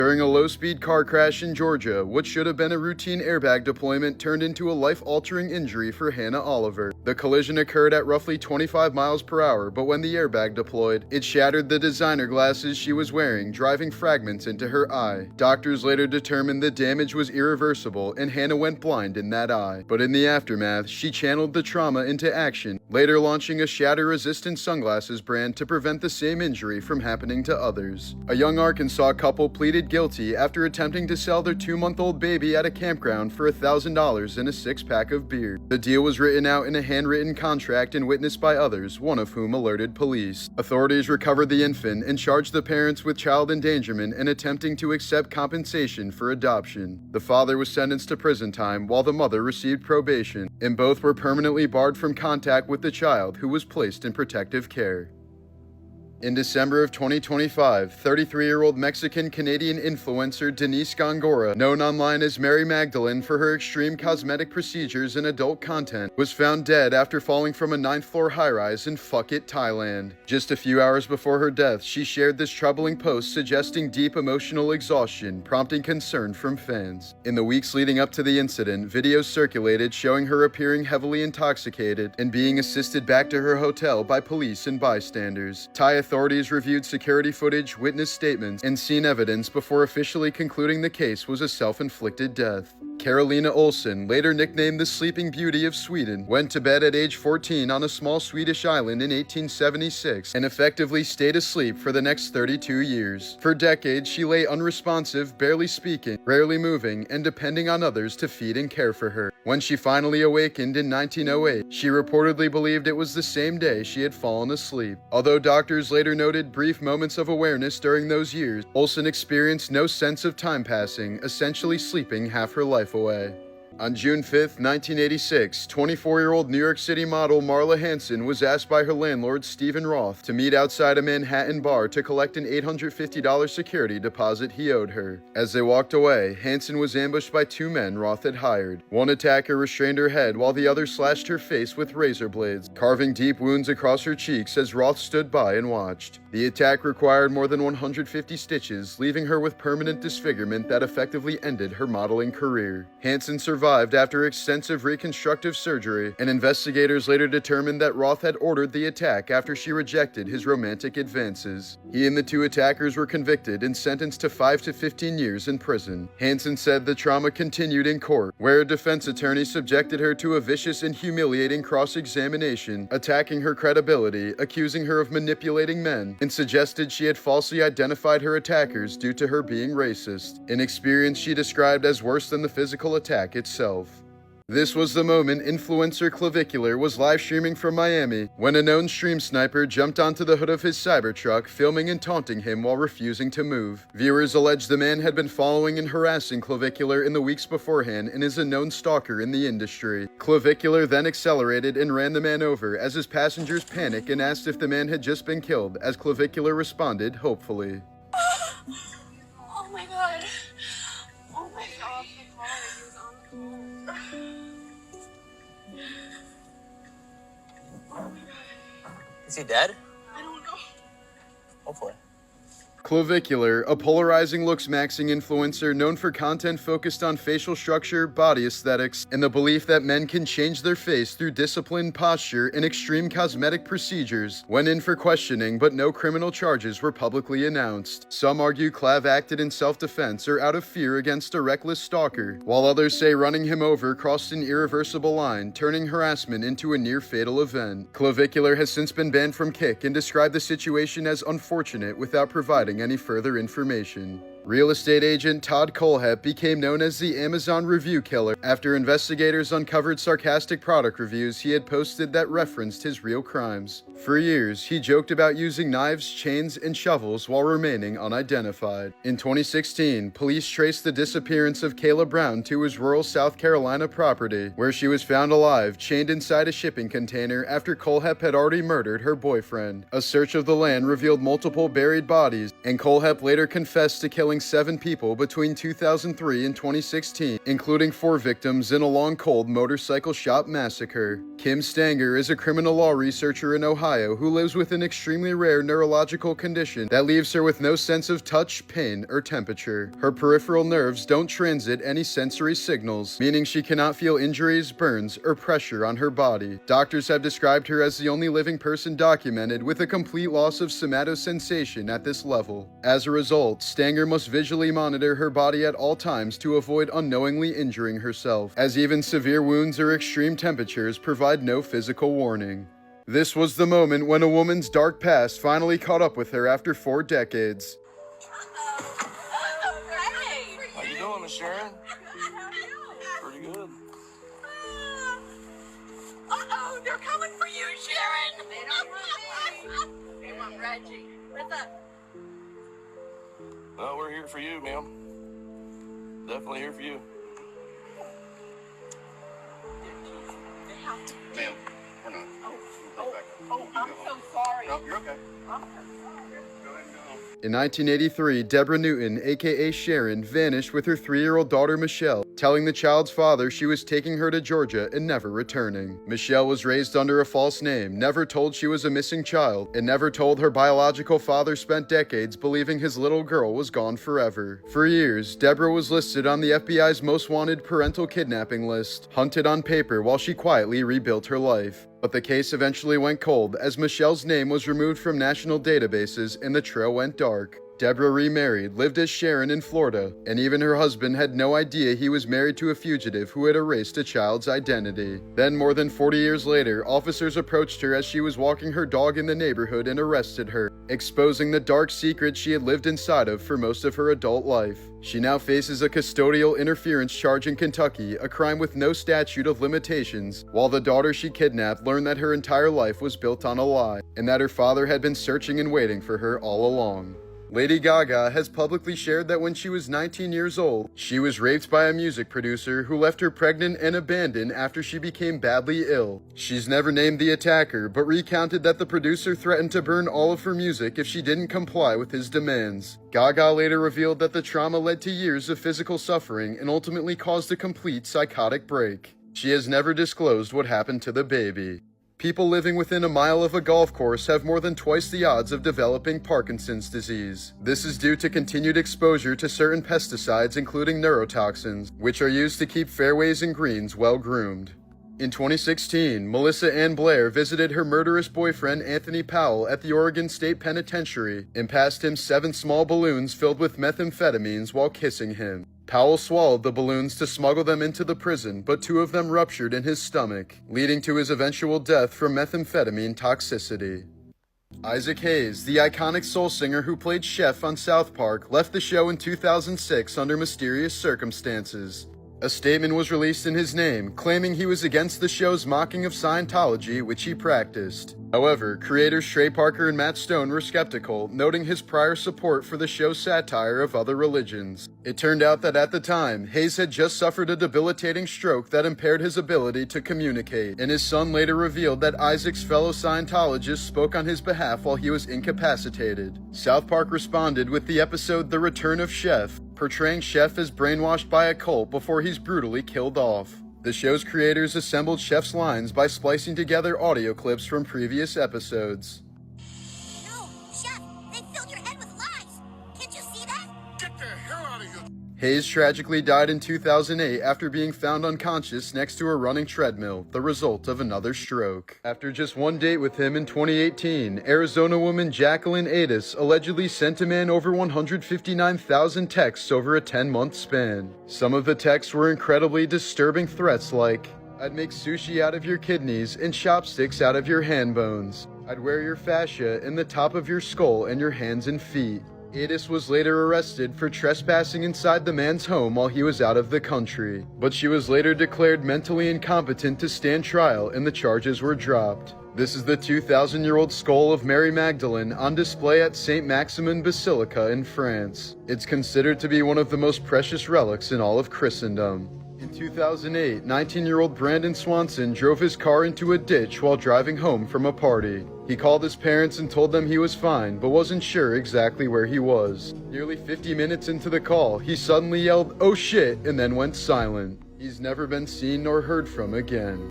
During a low-speed car crash in Georgia, what should have been a routine airbag deployment turned into a life-altering injury for Hannah Oliver. The collision occurred at roughly 25 miles per hour, but when the airbag deployed, it shattered the designer glasses she was wearing, driving fragments into her eye. Doctors later determined the damage was irreversible, and Hannah went blind in that eye. But in the aftermath, she channeled the trauma into action, later launching a shatter-resistant sunglasses brand to prevent the same injury from happening to others. A young Arkansas couple pleaded guilty after attempting to sell their 2-month-old baby at a campground for $1,000 and a 6-pack of beer. The deal was written out in a handwritten contract and witnessed by others, one of whom alerted police. Authorities recovered the infant and charged the parents with child endangerment and attempting to accept compensation for adoption. The father was sentenced to prison time while the mother received probation, and both were permanently barred from contact with the child, who was placed in protective care. In December of 2025, 33-year-old Mexican-Canadian influencer Denise Gongora, known online as Mary Magdalene for her extreme cosmetic procedures and adult content, was found dead after falling from a 9th-floor high-rise in Phuket, Thailand. Just a few hours before her death, she shared this troubling post suggesting deep emotional exhaustion, prompting concern from fans. In the weeks leading up to the incident, videos circulated showing her appearing heavily intoxicated and being assisted back to her hotel by police and bystanders. Thai authorities reviewed security footage, witness statements, and scene evidence before officially concluding the case was a self-inflicted death. Carolina Olsen, later nicknamed the Sleeping Beauty of Sweden, went to bed at age 14 on a small Swedish island in 1876 and effectively stayed asleep for the next 32 years. For decades, she lay unresponsive, barely speaking, rarely moving, and depending on others to feed and care for her. When she finally awakened in 1908, she reportedly believed it was the same day she had fallen asleep. Although doctors later noted brief moments of awareness during those years, Olsen experienced no sense of time passing, essentially sleeping half her life away. On June 5, 1986, 24-year-old New York City model Marla Hansen was asked by her landlord Stephen Roth to meet outside a Manhattan bar to collect an $850 security deposit he owed her. As they walked away, Hansen was ambushed by 2 men Roth had hired. One attacker restrained her head while the other slashed her face with razor blades, carving deep wounds across her cheeks as Roth stood by and watched. The attack required more than 150 stitches, leaving her with permanent disfigurement that effectively ended her modeling career. Hansen survived after extensive reconstructive surgery, and investigators later determined that Roth had ordered the attack after she rejected his romantic advances. He and the 2 attackers were convicted and sentenced to 5 to 15 years in prison. Hansen said the trauma continued in court, where a defense attorney subjected her to a vicious and humiliating cross-examination, attacking her credibility, accusing her of manipulating men, and suggested she had falsely identified her attackers due to her being racist, an experience she described as worse than the physical attack itself. This was the moment influencer Clavicular was live streaming from Miami when a known stream sniper jumped onto the hood of his Cybertruck, filming and taunting him while refusing to move. Viewers alleged the man had been following and harassing Clavicular in the weeks beforehand and is a known stalker in the industry. Clavicular then accelerated and ran the man over as his passengers panicked and asked if the man had just been killed, as Clavicular responded hopefully. Oh my god. Oh my god. Is he dead? I don't know. Hopefully. Clavicular, a polarizing looks-maxing influencer known for content focused on facial structure, body aesthetics, and the belief that men can change their face through disciplined posture and extreme cosmetic procedures, went in for questioning, but no criminal charges were publicly announced. Some argue Clav acted in self-defense or out of fear against a reckless stalker, while others say running him over crossed an irreversible line, turning harassment into a near-fatal event. Clavicular has since been banned from Kick and described the situation as unfortunate without providing any further information. Real estate agent Todd Colehep became known as the Amazon Review Killer after investigators uncovered sarcastic product reviews he had posted that referenced his real crimes. For years, he joked about using knives, chains, and shovels while remaining unidentified. In 2016, police traced the disappearance of Kayla Brown to his rural South Carolina property, where she was found alive, chained inside a shipping container after Colehep had already murdered her boyfriend. A search of the land revealed multiple buried bodies, and Colehep later confessed to killing killing 7 people between 2003 and 2016, including 4 victims in a long cold motorcycle shop massacre. Kim Stanger is a criminal law researcher in Ohio who lives with an extremely rare neurological condition that leaves her with no sense of touch, pain, or temperature. Her peripheral nerves don't transit any sensory signals, meaning she cannot feel injuries, burns, or pressure on her body. Doctors have described her as the only living person documented with a complete loss of somatosensation at this level. As a result, Stanger must visually monitor her body at all times to avoid unknowingly injuring herself, as even severe wounds or extreme temperatures provide no physical warning. This was the moment when a woman's dark past finally caught up with her after 4 decades. How you doing, Miss Sharon? Pretty good. Uh-oh, they're coming for you, Sharon! They don't want me. They want Reggie. What's up? Well, we're here for you, ma'am. Definitely here for you. They have to. Ma'am, we're not. I'm so sorry. No, you're okay. I'm so sorry. Go ahead and go. In 1983, Deborah Newton, aka Sharon, vanished with her 3-year-old daughter Michelle, telling the child's father she was taking her to Georgia and never returning. Michelle was raised under a false name, never told she was a missing child, and never told her biological father spent decades believing his little girl was gone forever. For years, Deborah was listed on the FBI's most wanted parental kidnapping list, hunted on paper while she quietly rebuilt her life. But the case eventually went cold as Michelle's name was removed from national databases and the trail went dark. Deborah remarried, lived as Sharon in Florida, and even her husband had no idea he was married to a fugitive who had erased a child's identity. Then, more than 40 years later, officers approached her as she was walking her dog in the neighborhood and arrested her, exposing the dark secret she had lived inside of for most of her adult life. She now faces a custodial interference charge in Kentucky, a crime with no statute of limitations, while the daughter she kidnapped learned that her entire life was built on a lie, and that her father had been searching and waiting for her all along. Lady Gaga has publicly shared that when she was 19 years old, she was raped by a music producer who left her pregnant and abandoned after she became badly ill. She's never named the attacker, but recounted that the producer threatened to burn all of her music if she didn't comply with his demands. Gaga later revealed that the trauma led to years of physical suffering and ultimately caused a complete psychotic break. She has never disclosed what happened to the baby. People living within a mile of a golf course have more than twice the odds of developing Parkinson's disease. This is due to continued exposure to certain pesticides, including neurotoxins, which are used to keep fairways and greens well groomed. In 2016, Melissa Ann Blair visited her murderous boyfriend Anthony Powell at the Oregon State Penitentiary and passed him 7 small balloons filled with methamphetamines while kissing him. Powell swallowed the balloons to smuggle them into the prison, but 2 of them ruptured in his stomach, leading to his eventual death from methamphetamine toxicity. Isaac Hayes, the iconic soul singer who played Chef on South Park, left the show in 2006 under mysterious circumstances. A statement was released in his name, claiming he was against the show's mocking of Scientology, which he practiced. However, creators Trey Parker and Matt Stone were skeptical, noting his prior support for the show's satire of other religions. It turned out that at the time, Hayes had just suffered a debilitating stroke that impaired his ability to communicate, and his son later revealed that Isaac's fellow Scientologists spoke on his behalf while he was incapacitated. South Park responded with the episode The Return of Chef, portraying Chef as brainwashed by a cult before he's brutally killed off. The show's creators assembled Chef's lines by splicing together audio clips from previous episodes. No, Chef, they filled your head with lies. Can't you see that? Get the hell out of here. Hayes tragically died in 2008 after being found unconscious next to a running treadmill, the result of another stroke. After just one date with him in 2018, Arizona woman Jacqueline Adis allegedly sent a man over 159,000 texts over a 10-month span. Some of the texts were incredibly disturbing threats like, "I'd make sushi out of your kidneys and chopsticks out of your hand bones. I'd wear your fascia in the top of your skull and your hands and feet." Adis was later arrested for trespassing inside the man's home while he was out of the country, but she was later declared mentally incompetent to stand trial and the charges were dropped. This is the 2,000-year-old skull of Mary Magdalene on display at St. Maximin Basilica in France. It's considered to be one of the most precious relics in all of Christendom. In In 2008, 19-year-old Brandon Swanson drove his car into a ditch while driving home from a party. He called his parents and told them he was fine, but wasn't sure exactly where he was. Nearly 50 minutes into the call, he suddenly yelled, "Oh shit," and then went silent. He's never been seen nor heard from again.